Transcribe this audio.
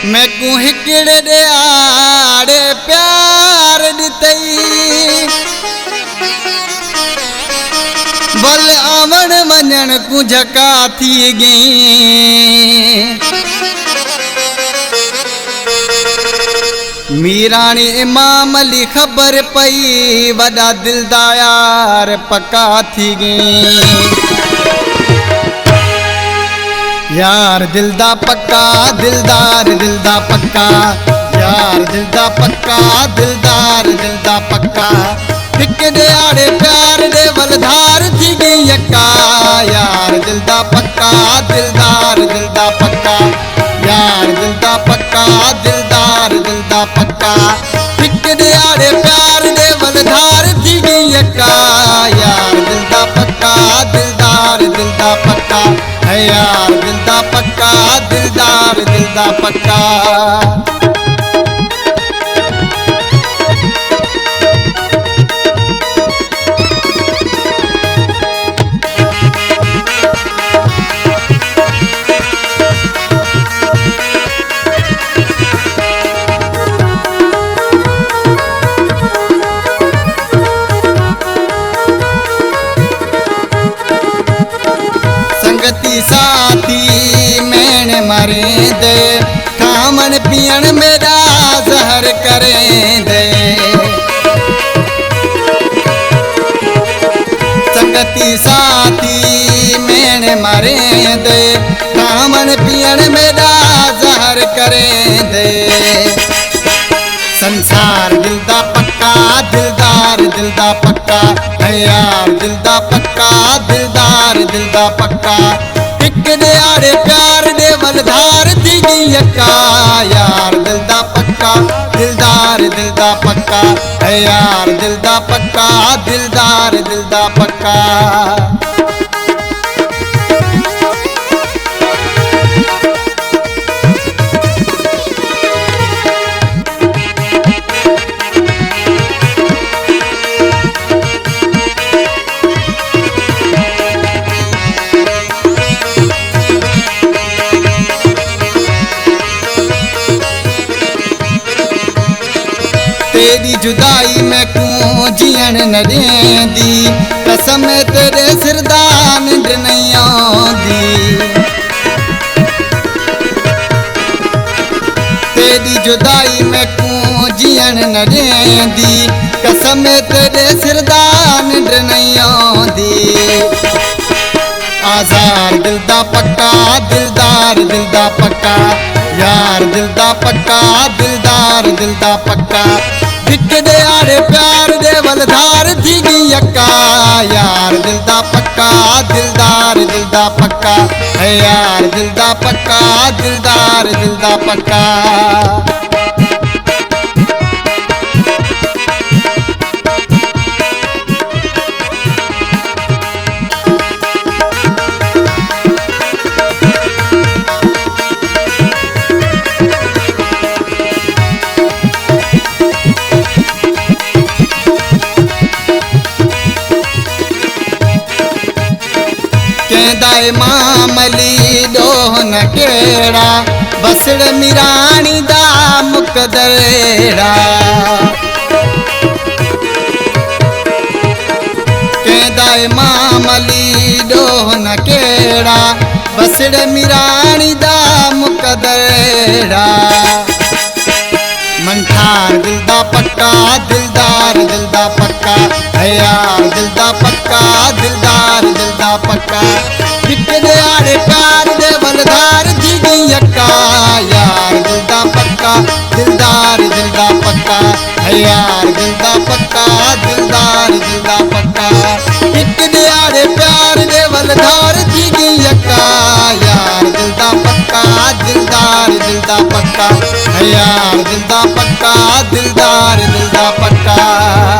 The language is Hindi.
मैं को हिकड़े दे आड़े प्यार दितई बल आवण वञण को झका थी गई मीरानी इमाम अली खबर पई वॾा दिलदार पक्का थी गई यार दिलदा पक्का दिलदार दिलदा पक्का यार दिलदा पक्का दिलदा पक्का हिक दे आड़े प्यार दे वलधार थी गई यक्का यार दिलदा पक्का दिलदा पक्का यार दिलदा पक्का दिलदा पक्का हिक दे आड़े प्यार दे वलधार थी गई यक्का यार दिलदा पक्का दिलदा पक्का है यार दिलदा पक्का दिलदा पक्का संगती साथी मैंने मरे दे खामन पियन मेरा जहर करें दे संगती साथी मैंने मरे दे खामन पियन मेरा जहर करें दे संसार दिलदा पक्का दिलदा पक्का है यार दिलदा पक्का दिलदा पक्का हिक दे आड़े प्यार दे वलधार थी गई यक्का यार दिलदा पक्का दिलदा पक्का है यार दिलदा पक्का दिलदा पक्का तेरी जुदाई में क्यों जियन न देंदी कसम तेरे सिरदान नहीं आंदी तेरी जुदाई में क्यों जियन न देंदी कसम तेरे सिरदान नहीं आंदी आजार दिलदा पक्का दिलदा पक्का यार दिलदा पक्का दिलदा पक्का हिक दे आड़े प्यार दे वलधार थी गई यक्का यार दिलदा पक्का दिलदा पक्का है यार दिलदा पक्का दिलदा पक्का इमाम अली दोहन केड़ा बसड़ मिरानी दा मुकदरेड़ा केदा इमाम अली दोहन केड़ा बसड़ मिरानी दा मुकदरेड़ा मनठार दिलदा पक्का दिलदा पक्का है यार दिलदा पक्का दिलदा पक्का हिक दे आड़े प्यार दे वलधार थी गई यक्का यार दिलदा पक्का दिलदा पक्का है यार दिलदा पक्का दिलदा पक्का हिक दे आड़े प्यार दे वलधार थी गई यक्का यार दिलदा पक्का दिलदा पक्का है यार दिलदा पक्का दिलदा पक्का